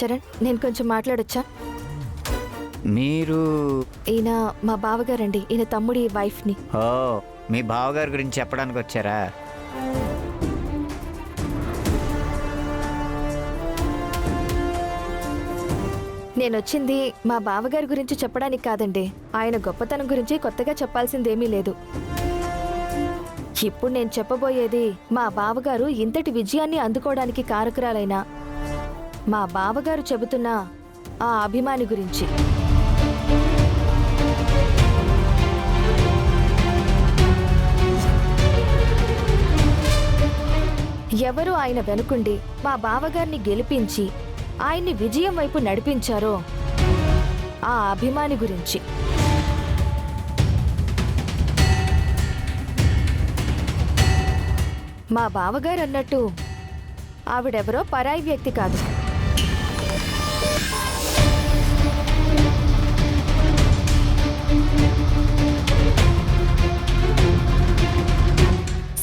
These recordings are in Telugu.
చరణ్, నేను కొంచెం మాట్లాడొచ్చా? మీరు? ఈయన మా బావగారండి. ఈయన తమ్ముడి వైఫ్ని. ఓ, మీ బావగారి గురించి చెప్పడానికి వచ్చారా? నేను వచ్చింది మా బావగారి గురించి చెప్పడానికి కాదండి. ఆయన గొప్పతనం గురించి కొత్తగా చెప్పాల్సిందేమీ లేదు. ఇప్పుడు నేను చెప్పబోయేది మా బావగారు ఇంతటి విజయాన్ని అందుకోవడానికి కారకురాలైన మా బావగారు చెబుతున్న ఆ అభిమాని గురించి. ఎవరు ఆయన వెనుకుండి మా బావగారిని గెలిపించి ఆయన్ని విజయం వైపు నడిపించారో ఆ అభిమాని గురించి. మా బావగారు అన్నట్టు ఆవిడెవరో పరాయి వ్యక్తి కాదు.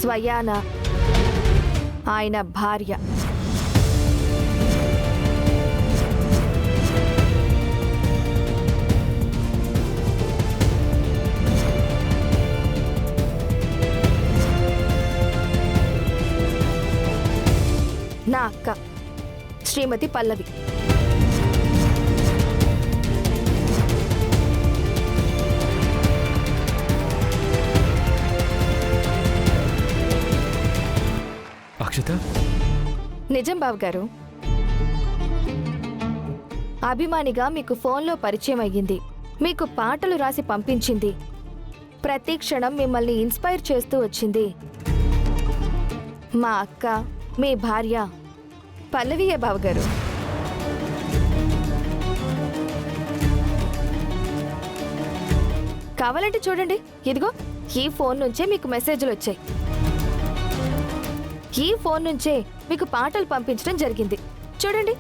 స్వయాన ఆయన భార్య. నా అక్క శ్రీమతి పల్లవి. అక్షత, నిజం బావగారు. అభిమానిగా మీకు ఫోన్లో పరిచయం అయ్యింది, మీకు పాటలు రాసి పంపించింది, ప్రతి క్షణం మిమ్మల్ని ఇన్స్పైర్ చేస్తూ వచ్చింది మా అక్క, మీ భార్య పల్లవియే బావగారు. కావాలంటే చూడండి, ఇదిగో ఈ ఫోన్ నుంచే మీకు మెసేజ్లు వచ్చాయి. ఈ ఫోన్ నుంచే మీకు పాటలు పంపించడం జరిగింది. చూడండి.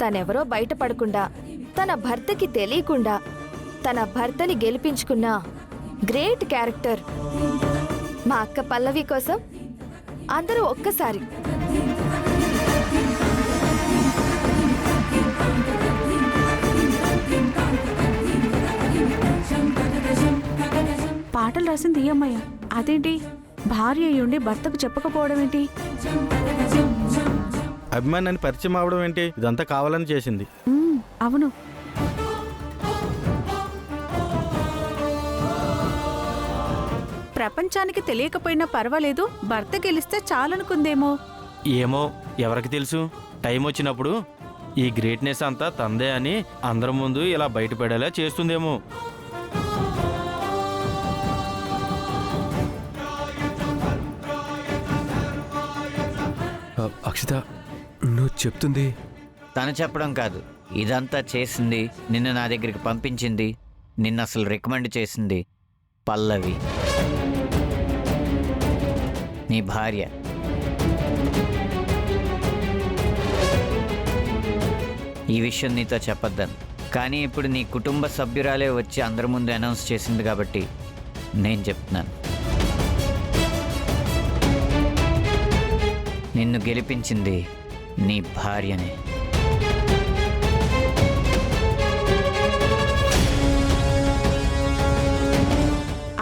తనెవరో బయటపడకుండా, తన భర్తకి తెలియకుండా తన భర్తని గెలిపించుకున్న గ్రేట్ క్యారెక్టర్ మా అక్క పల్లవి కోసం అందరూ ఒక్కసారి పాటలు రాసింది ఈ అమ్మాయ. అదేంటి భార్య అయ్యుండి భర్తకు చెప్పకపోవడం ఏంటి? అభిమానాన్ని పరిచయం అవడం ఏంటి? ఇదంతా కావాలని చేసింది. అవును. ప్రపంచానికి తెలియకపోయినా పర్వాలేదు, భర్త గెలిస్తే చాలనుకుందేమో. ఏమో, ఎవరికి తెలుసు? టైం వచ్చినప్పుడు ఈ గ్రేట్నెస్ అంతా తందే అని అందరి ముందు ఇలా బయటపడేలా చేస్తుందేమో. అక్షత, నువ్వు చెప్తుంది? తను చెప్పడం కాదు, ఇదంతా చేసింది, నిన్ను నా దగ్గరికి పంపించింది, నిన్ను అసలు రికమెండ్ చేసింది పల్లవి, నీ భార్య. ఈ విషయం నీతో చెప్పొద్దాను, కానీ ఇప్పుడు నీ కుటుంబ సభ్యురాలే వచ్చి అందరి ముందు అనౌన్స్ చేసింది కాబట్టి నేను చెప్తున్నాను. నిన్ను గెలిపించింది నీ భార్యనే.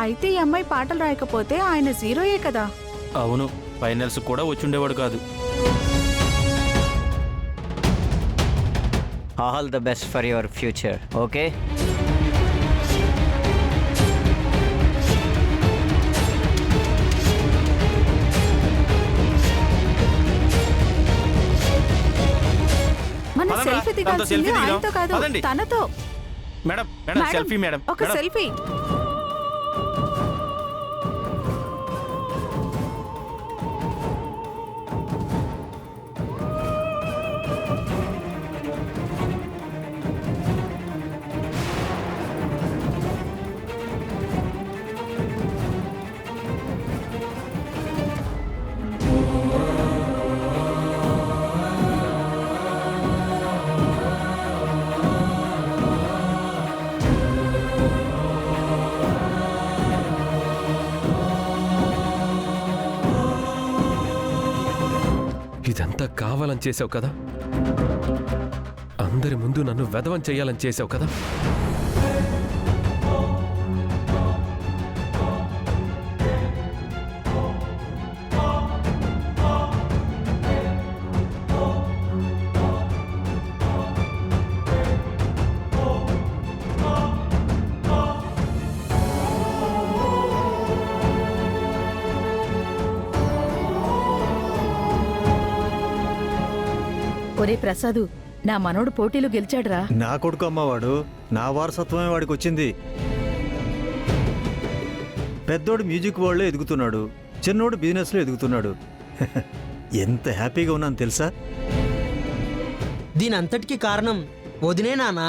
అయితే ఈ అమ్మాయి పాటలు రాయకపోతే ఆయన జీరోయే కదా. అవును, ఫైనల్స్ కూడా వచ్చుండేవాడు కాదు. All the best for your future. Okay, మన సెల్ఫీ దిగాల్సింది ఆయనతో కాదు, తనతో. Madam, madam, selfie madam. ఒక సెల్ఫీ. ఇదంతా కావాలని చేసావు కదా? అందరి ముందు నన్ను వెధవం చెయ్యాలని చేసావు కదా? ఒరే ప్రసాదు, నా మనోడు పోటీలో గెలిచాడురా. నా కొడుకు అమ్మవాడు, నా వారసత్వమే వాడికి వచ్చింది. పెద్దోడు మ్యూజిక్ వరల్డ్లో ఎదుగుతున్నాడు, చిన్నోడు బిజినెస్లో ఎదుగుతున్నాడు. ఎంత హ్యాపీగా ఉన్నాను తెలుసా? దీనంతటికీ కారణం వదినే నానా.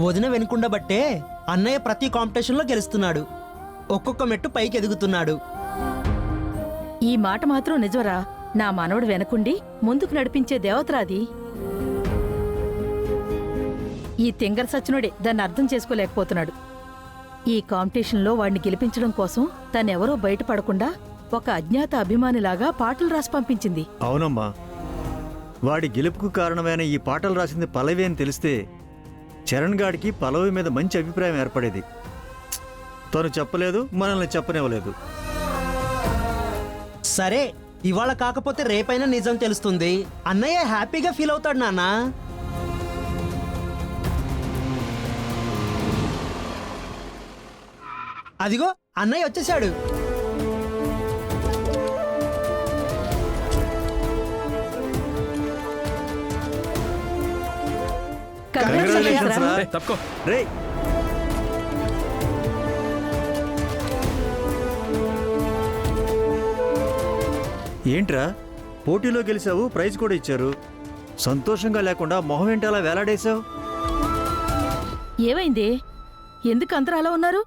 వదిన వెనుకుండబట్టే అన్నయ్య ప్రతి కాంపిటీషన్లో గెలుస్తున్నాడు, ఒక్కొక్క మెట్టు పైకి ఎదుగుతున్నాడు. ఈ మాట మాత్రం నిజవరా. నా మనవడు వెనకుండి ముందుకు నడిపించే దేవతరాది. ఈ తింగర సచ్చినోడే దాన్ని అర్థం చేసుకోలేకపోతున్నాడు. ఈ కాంపిటీషన్లో వాడిని గెలిపించడం కోసం తనెవరో బయటపడకుండా ఒక అజ్ఞాత అభిమానిలాగా పాటలు రాసి పంపించింది. అవునమ్మా, వాడి గెలుపుకు కారణమైన ఈ పాటలు రాసింది పల్లవి అని తెలిస్తే చరణ్ గాడికి పల్లవి మీద మంచి అభిప్రాయం ఏర్పడేది. తను చెప్పలేదు, మనల్ని చెప్పనివ్వలేదు. సరే, ఇవాళ కాకపోతే రేపైనా నిజం తెలుస్తుంది. అన్నయ్య హ్యాపీగా ఫీల్ అవుతాడు నాన్నా. అదిగో అన్నయ్య వచ్చేసాడు. Congratulations రా. ఏయ్, తప్పుకో. రేయ్, ఏంట్రా పోటీలో గెలిచావు, ప్రైజ్ కూడా ఇచ్చారు. సంతోషంగా లేకుండా మొహం ఏంటి అలా వేలాడేశావు? ఏమైంది? ఎందుకు అందరూ అలా ఉన్నారు?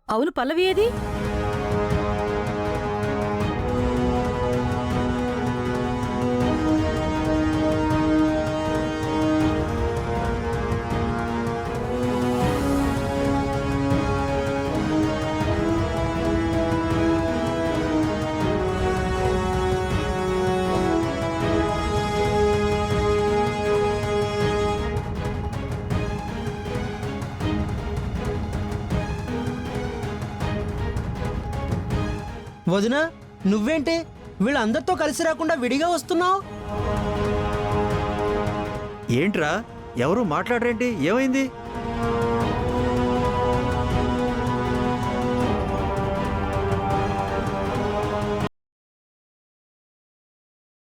అవును, పల్లవి ఏది? వదిన, నువ్వేంటి వీళ్ళందరితో కలిసి రాకుండా విడిగా వస్తున్నావు? ఏంట్రా ఎవరు మాట్లాడరేంటి? ఏమైంది?